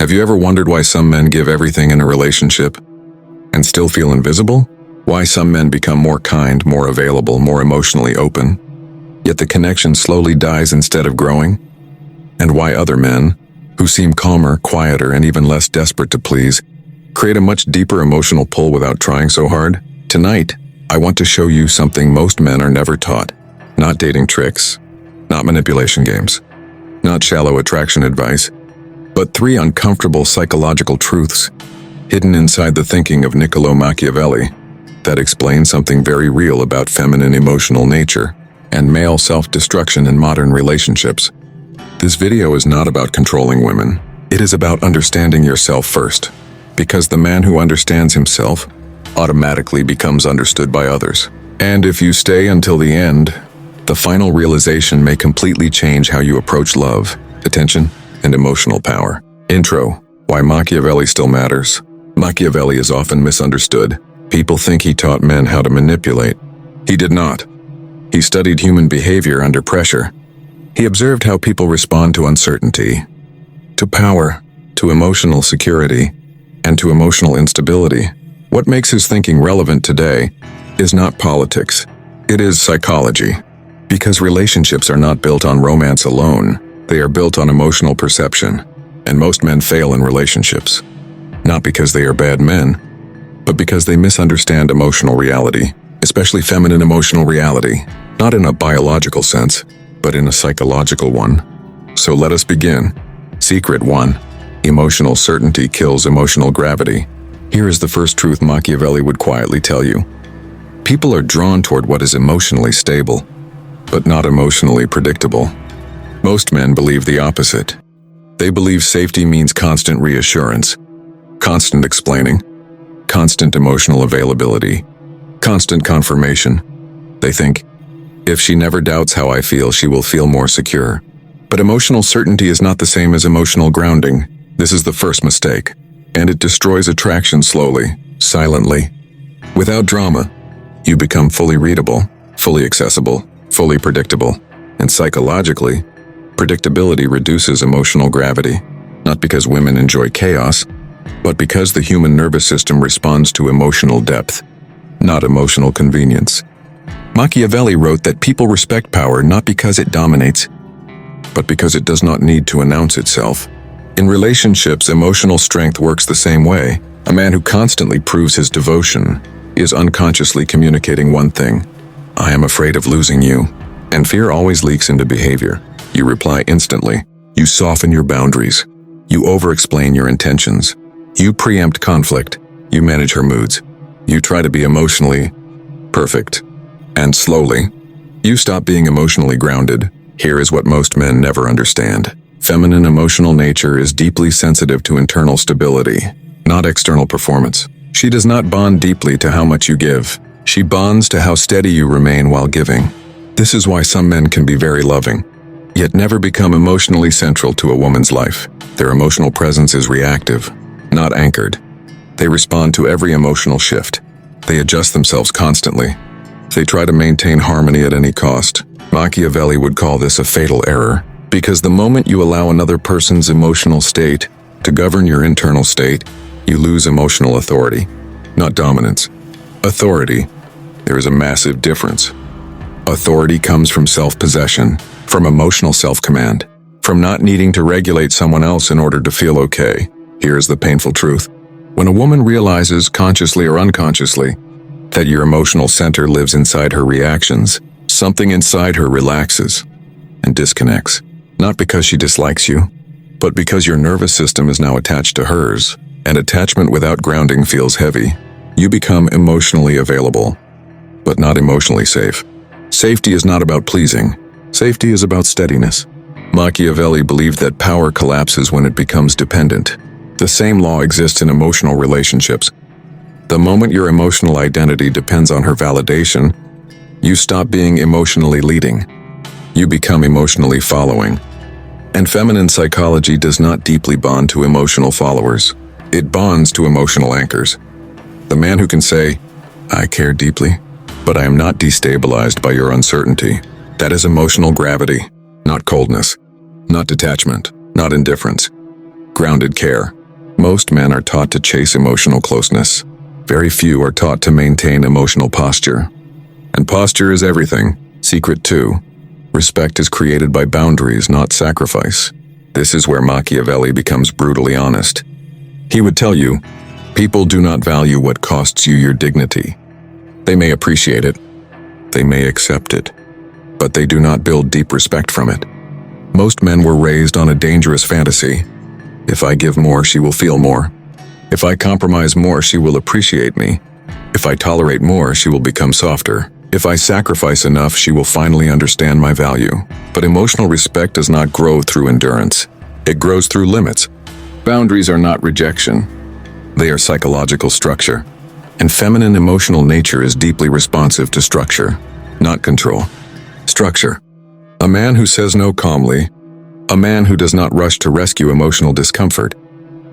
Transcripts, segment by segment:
Have you ever wondered why some men give everything in a relationship and still feel invisible? Why some men become more kind, more available, more emotionally open, yet the connection slowly dies instead of growing? And why other men, who seem calmer, quieter, and even less desperate to please, create a much deeper emotional pull without trying so hard? Tonight, I want to show you something most men are never taught. Not dating tricks, not manipulation games, not shallow attraction advice, but 3 uncomfortable psychological truths hidden inside the thinking of Niccolò Machiavelli that explain something very real about feminine emotional nature and male self-destruction in modern relationships. This video is not about controlling women. It is about understanding yourself first, because the man who understands himself automatically becomes understood by others. And if you stay until the end, the final realization may completely change how you approach love, attention, and emotional power. Intro: Why Machiavelli Still Matters. Machiavelli is often misunderstood. People think he taught men how to manipulate. He did not. He studied human behavior under pressure. He observed how people respond to uncertainty, to power, to emotional security, and to emotional instability. What makes his thinking relevant today is not politics. It is psychology. Because relationships are not built on romance alone, they are built on emotional perception. And most men fail in relationships. Not because they are bad men, but because they misunderstand emotional reality, especially feminine emotional reality, not in a biological sense, but in a psychological one. So let us begin. Secret 1. Emotional certainty kills emotional gravity. Here is the first truth Machiavelli would quietly tell you. People are drawn toward what is emotionally stable, but not emotionally predictable. Most men believe the opposite. They believe safety means constant reassurance, constant explaining, constant emotional availability, constant confirmation. They think, if she never doubts how I feel, she will feel more secure. But emotional certainty is not the same as emotional grounding. This is the first mistake, and it destroys attraction slowly, silently. Without drama, you become fully readable, fully accessible, fully predictable, and psychologically, predictability reduces emotional gravity, not because women enjoy chaos, but because the human nervous system responds to emotional depth, not emotional convenience. Machiavelli wrote that people respect power not because it dominates, but because it does not need to announce itself. In relationships, emotional strength works the same way. A man who constantly proves his devotion is unconsciously communicating one thing: I am afraid of losing you. And fear always leaks into behavior. You reply instantly. You soften your boundaries. You over-explain your intentions. You preempt conflict. You manage her moods. You try to be emotionally perfect. And slowly, you stop being emotionally grounded. Here is what most men never understand. Feminine emotional nature is deeply sensitive to internal stability, not external performance. She does not bond deeply to how much you give. She bonds to how steady you remain while giving. This is why some men can be very loving, yet never become emotionally central to a woman's life. Their emotional presence is reactive, not anchored. They respond to every emotional shift. They adjust themselves constantly. They try to maintain harmony at any cost. Machiavelli would call this a fatal error, because the moment you allow another person's emotional state to govern your internal state, you lose emotional authority, not dominance. Authority. There is a massive difference. Authority comes from self-possession, from emotional self-command, from not needing to regulate someone else in order to feel okay. Here's the painful truth. When a woman realizes, consciously or unconsciously, that your emotional center lives inside her reactions, something inside her relaxes and disconnects. Not because she dislikes you, but because your nervous system is now attached to hers, and attachment without grounding feels heavy. You become emotionally available, but not emotionally safe. Safety is not about pleasing. Safety is about steadiness. Machiavelli believed that power collapses when it becomes dependent. The same law exists in emotional relationships. The moment your emotional identity depends on her validation, you stop being emotionally leading. You become emotionally following. And feminine psychology does not deeply bond to emotional followers. It bonds to emotional anchors. The man who can say, I care deeply, but I am not destabilized by your uncertainty. That is emotional gravity, not coldness, not detachment, not indifference. Grounded care. Most men are taught to chase emotional closeness. Very few are taught to maintain emotional posture. And posture is everything. Secret 2. Respect is created by boundaries, not sacrifice. This is where Machiavelli becomes brutally honest. He would tell you, people do not value what costs you your dignity. They may appreciate it, they may accept it, but they do not build deep respect from it. Most men were raised on a dangerous fantasy. If I give more, she will feel more. If I compromise more, she will appreciate me. If I tolerate more, she will become softer. If I sacrifice enough, she will finally understand my value. But emotional respect does not grow through endurance. It grows through limits. Boundaries are not rejection. They are psychological structure. And feminine emotional nature is deeply responsive to structure, not control. Structure. A man who says no calmly. A man who does not rush to rescue emotional discomfort.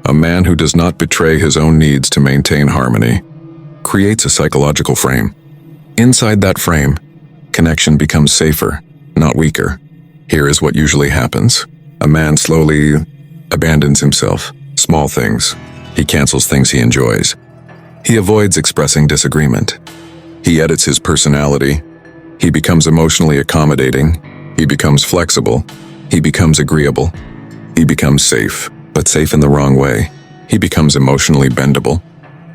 A man who does not betray his own needs to maintain harmony. Creates a psychological frame. Inside that frame, connection becomes safer, not weaker. Here is what usually happens. A man slowly abandons himself. Small things. He cancels things he enjoys. He avoids expressing disagreement. He edits his personality. He becomes emotionally accommodating. He becomes flexible. He becomes agreeable. He becomes safe, but safe in the wrong way. He becomes emotionally bendable.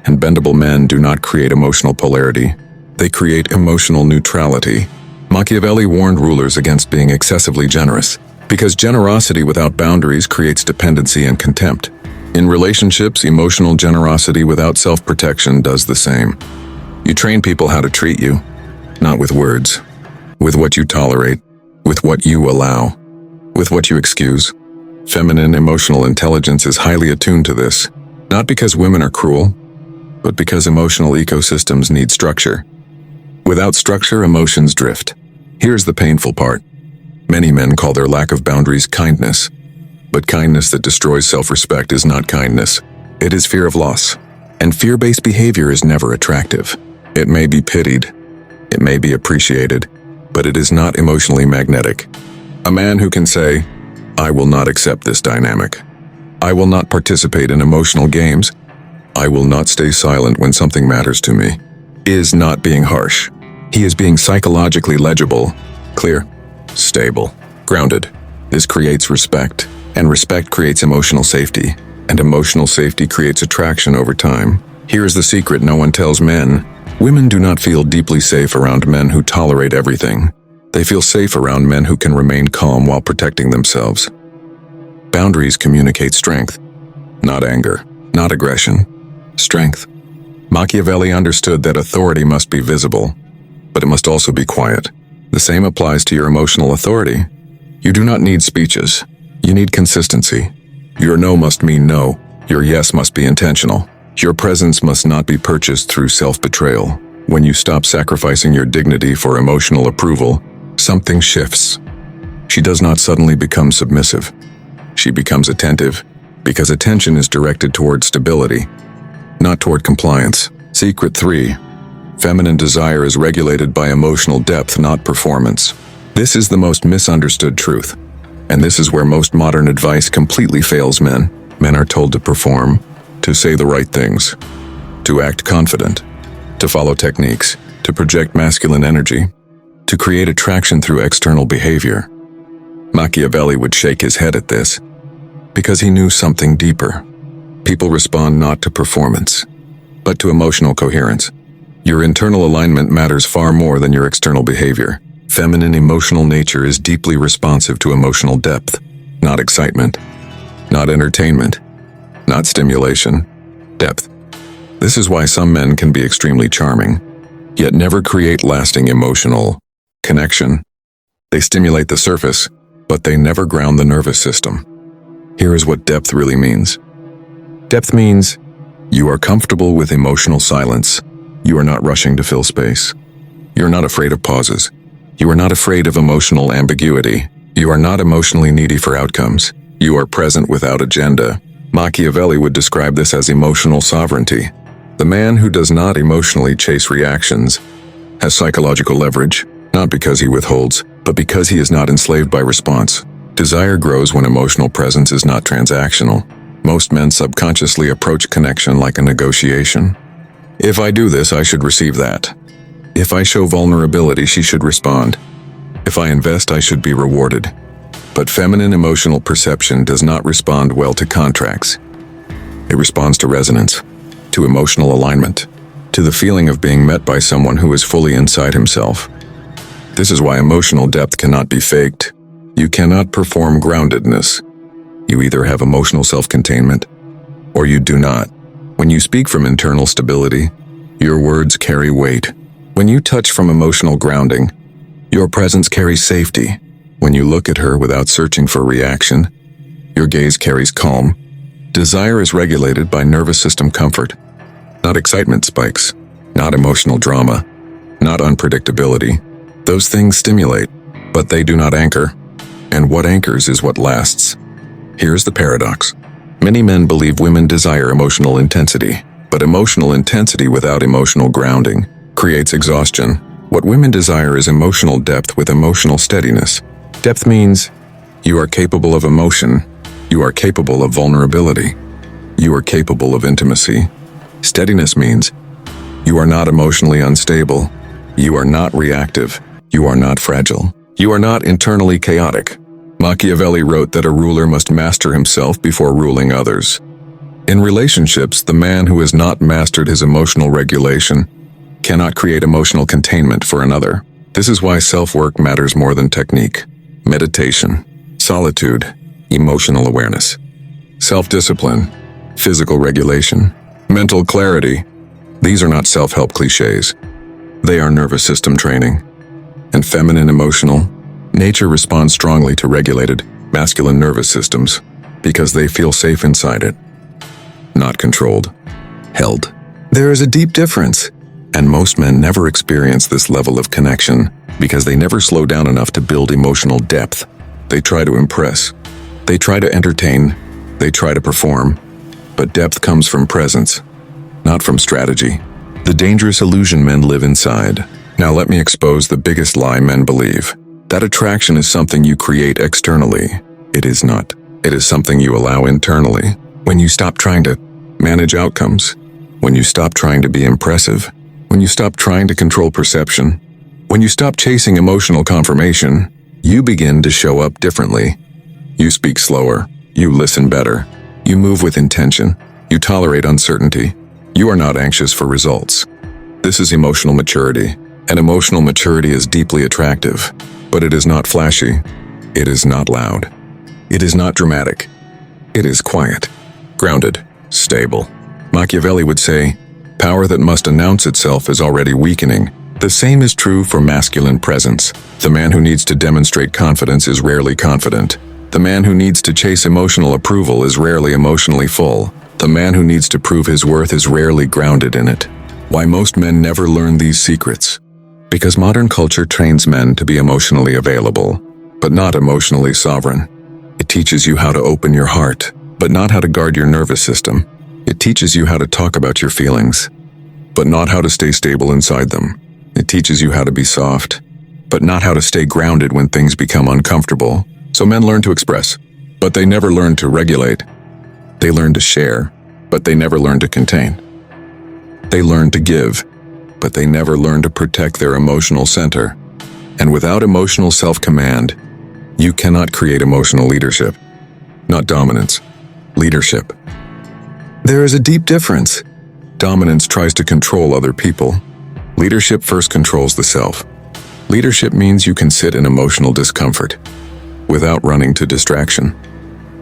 And bendable men do not create emotional polarity. They create emotional neutrality. Machiavelli warned rulers against being excessively generous, because generosity without boundaries creates dependency and contempt. In relationships, emotional generosity without self-protection does the same. You train people how to treat you, not with words, with what you tolerate, with what you allow, with what you excuse. Feminine emotional intelligence is highly attuned to this, not because women are cruel, but because emotional ecosystems need structure. Without structure, emotions drift. Here's the painful part. Many men call their lack of boundaries kindness. But kindness that destroys self-respect is not kindness. It is fear of loss. And fear-based behavior is never attractive. It may be pitied. It may be appreciated. But it is not emotionally magnetic. A man who can say, I will not accept this dynamic. I will not participate in emotional games. I will not stay silent when something matters to me, is not being harsh. He is being psychologically legible, clear, stable, grounded. This creates respect, and respect creates emotional safety, and emotional safety creates attraction over time. Here is the secret no one tells men. Women do not feel deeply safe around men who tolerate everything. They feel safe around men who can remain calm while protecting themselves. Boundaries communicate strength, not anger, not aggression, strength. Machiavelli understood that authority must be visible, but it must also be quiet. The same applies to your emotional authority. You do not need speeches. You need consistency. Your no must mean no. Your yes must be intentional. Your presence must not be purchased through self-betrayal. When you stop sacrificing your dignity for emotional approval, something shifts. She does not suddenly become submissive. She becomes attentive, because attention is directed toward stability, not toward compliance. Secret 3. Feminine desire is regulated by emotional depth, not performance. This is the most misunderstood truth. And this is where most modern advice completely fails men. Men are told to perform, to say the right things, to act confident, to follow techniques, to project masculine energy, to create attraction through external behavior. Machiavelli would shake his head at this, because he knew something deeper. People respond not to performance, but to emotional coherence. Your internal alignment matters far more than your external behavior. Feminine emotional nature is deeply responsive to emotional depth, not excitement, not entertainment, not stimulation, depth. This is why some men can be extremely charming, yet never create lasting emotional connection. They stimulate the surface, but they never ground the nervous system. Here is what depth really means. Depth means you are comfortable with emotional silence. You are not rushing to fill space. You are not afraid of pauses. You are not afraid of emotional ambiguity. You are not emotionally needy for outcomes. You are present without agenda. Machiavelli would describe this as emotional sovereignty. The man who does not emotionally chase reactions has psychological leverage, not because he withholds, but because he is not enslaved by response. Desire grows when emotional presence is not transactional. Most men subconsciously approach connection like a negotiation. If I do this, I should receive that. If I show vulnerability, she should respond. If I invest, I should be rewarded. But feminine emotional perception does not respond well to contracts. It responds to resonance, to emotional alignment, to the feeling of being met by someone who is fully inside himself. This is why emotional depth cannot be faked. You cannot perform groundedness. You either have emotional self-containment, or you do not. When you speak from internal stability, your words carry weight. When you touch from emotional grounding, your presence carries safety. When you look at her without searching for reaction, your gaze carries calm. Desire is regulated by nervous system comfort, not excitement spikes, not emotional drama, not unpredictability. Those things stimulate, but they do not anchor. And what anchors is what lasts. Here's the paradox. Many men believe women desire emotional intensity, but emotional intensity without emotional grounding creates exhaustion. What women desire is emotional depth with emotional steadiness. Depth means you are capable of emotion, you are capable of vulnerability, you are capable of intimacy. Steadiness means you are not emotionally unstable, you are not reactive, you are not fragile, you are not internally chaotic. Machiavelli wrote that a ruler must master himself before ruling others. In relationships, the man who has not mastered his emotional regulation cannot create emotional containment for another. This is why self-work matters more than technique. Meditation, solitude, emotional awareness, self-discipline, physical regulation, mental clarity. These are not self-help cliches. They are nervous system training. And feminine emotional nature responds strongly to regulated, masculine nervous systems because they feel safe inside it, not controlled, held. There is a deep difference, and most men never experience this level of connection because they never slow down enough to build emotional depth. They try to impress, they try to entertain, they try to perform, but depth comes from presence, not from strategy. The dangerous illusion men live inside. Now let me expose the biggest lie men believe. That attraction is something you create externally. It is not. It is something you allow internally. When you stop trying to manage outcomes, when you stop trying to be impressive, when you stop trying to control perception, when you stop chasing emotional confirmation, you begin to show up differently. You speak slower, you listen better, you move with intention, you tolerate uncertainty. You are not anxious for results. This is emotional maturity, and emotional maturity is deeply attractive. But it is not flashy. It is not loud. It is not dramatic. It is quiet, grounded, stable. Machiavelli would say, power that must announce itself is already weakening. The same is true for masculine presence. The man who needs to demonstrate confidence is rarely confident. The man who needs to chase emotional approval is rarely emotionally full. The man who needs to prove his worth is rarely grounded in it. Why most men never learn these secrets? Because modern culture trains men to be emotionally available, but not emotionally sovereign. It teaches you how to open your heart, but not how to guard your nervous system. It teaches you how to talk about your feelings, but not how to stay stable inside them. It teaches you how to be soft, but not how to stay grounded when things become uncomfortable. So men learn to express, but they never learn to regulate. They learn to share, but they never learn to contain. They learn to give, but they never learn to protect their emotional center. And without emotional self-command, you cannot create emotional leadership. Not dominance, leadership. There is a deep difference. Dominance tries to control other people. Leadership first controls the self. Leadership means you can sit in emotional discomfort without running to distraction,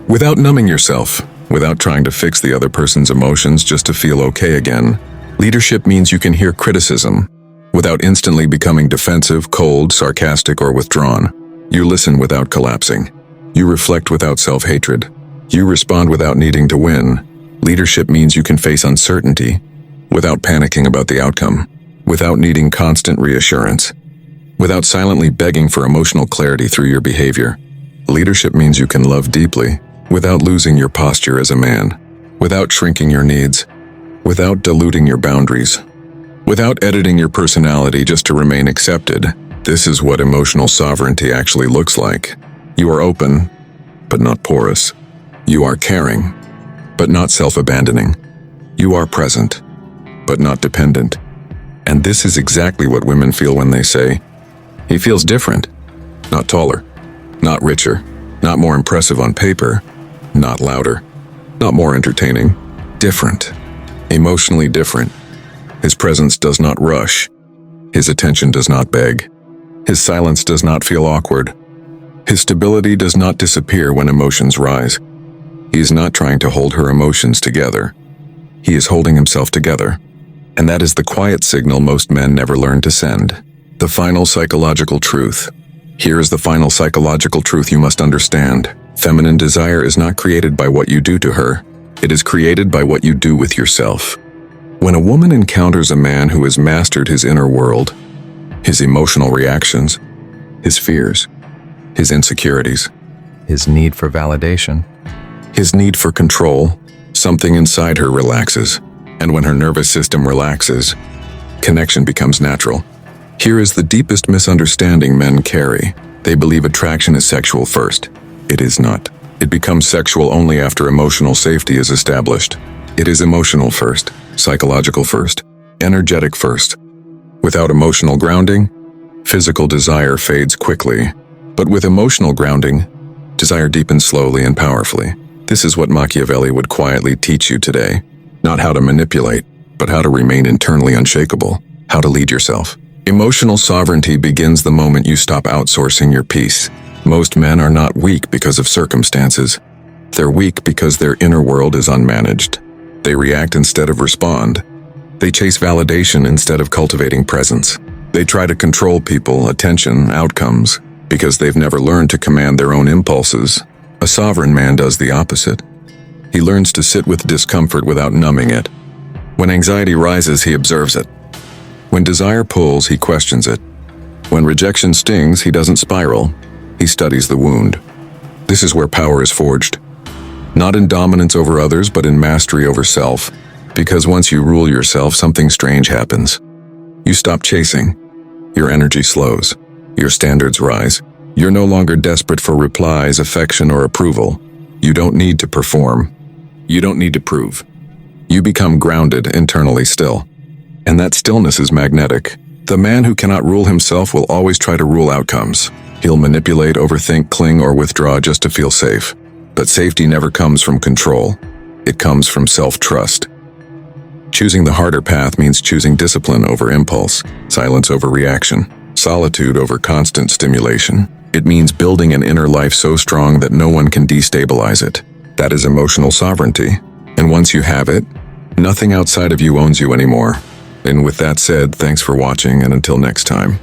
without numbing yourself, without trying to fix the other person's emotions just to feel okay again. Leadership means you can hear criticism without instantly becoming defensive, cold, sarcastic, or withdrawn. You listen without collapsing. You reflect without self-hatred. You respond without needing to win. Leadership means you can face uncertainty without panicking about the outcome, without needing constant reassurance, without silently begging for emotional clarity through your behavior. Leadership means you can love deeply without losing your posture as a man, without shrinking your needs, without diluting your boundaries, without editing your personality just to remain accepted. This is what emotional sovereignty actually looks like. You are open, but not porous. You are caring, but not self-abandoning. You are present, but not dependent. And this is exactly what women feel when they say, "He feels different." Not taller, not richer, not more impressive on paper, not louder, not more entertaining. Different. Emotionally different. His presence does not rush. His attention does not beg. His silence does not feel awkward. His stability does not disappear when emotions rise. He is not trying to hold her emotions together. He is holding himself together. And that is the quiet signal most men never learn to send. The final psychological truth. Here is the final psychological truth you must understand. Feminine desire is not created by what you do to her. It is created by what you do with yourself. When a woman encounters a man who has mastered his inner world, his emotional reactions, his fears, his insecurities, his need for validation, his need for control, something inside her relaxes. And when her nervous system relaxes, connection becomes natural. Here is the deepest misunderstanding men carry. They believe attraction is sexual first. It is not. It becomes sexual only after emotional safety is established. It is emotional first, psychological first, energetic first. Without emotional grounding, physical desire fades quickly. But with emotional grounding, desire deepens slowly and powerfully. This is what Machiavelli would quietly teach you today. Not how to manipulate, but how to remain internally unshakable, how to lead yourself. Emotional sovereignty begins the moment you stop outsourcing your peace. Most men are not weak because of circumstances. They're weak because their inner world is unmanaged. They react instead of respond. They chase validation instead of cultivating presence. They try to control people, attention, outcomes, because they've never learned to command their own impulses. A sovereign man does the opposite. He learns to sit with discomfort without numbing it. When anxiety rises, he observes it. When desire pulls, he questions it. When rejection stings, he doesn't spiral. He studies the wound. This is where power is forged. Not in dominance over others, but in mastery over self. Because once you rule yourself, something strange happens. You stop chasing. Your energy slows. Your standards rise. You're no longer desperate for replies, affection, or approval. You don't need to perform. You don't need to prove. You become grounded, internally still. And that stillness is magnetic. The man who cannot rule himself will always try to rule outcomes. He'll manipulate, overthink, cling, or withdraw just to feel safe. But safety never comes from control. It comes from self-trust. Choosing the harder path means choosing discipline over impulse, silence over reaction, solitude over constant stimulation. It means building an inner life so strong that no one can destabilize it. That is emotional sovereignty. And once you have it, nothing outside of you owns you anymore. And with that said, thanks for watching, and until next time.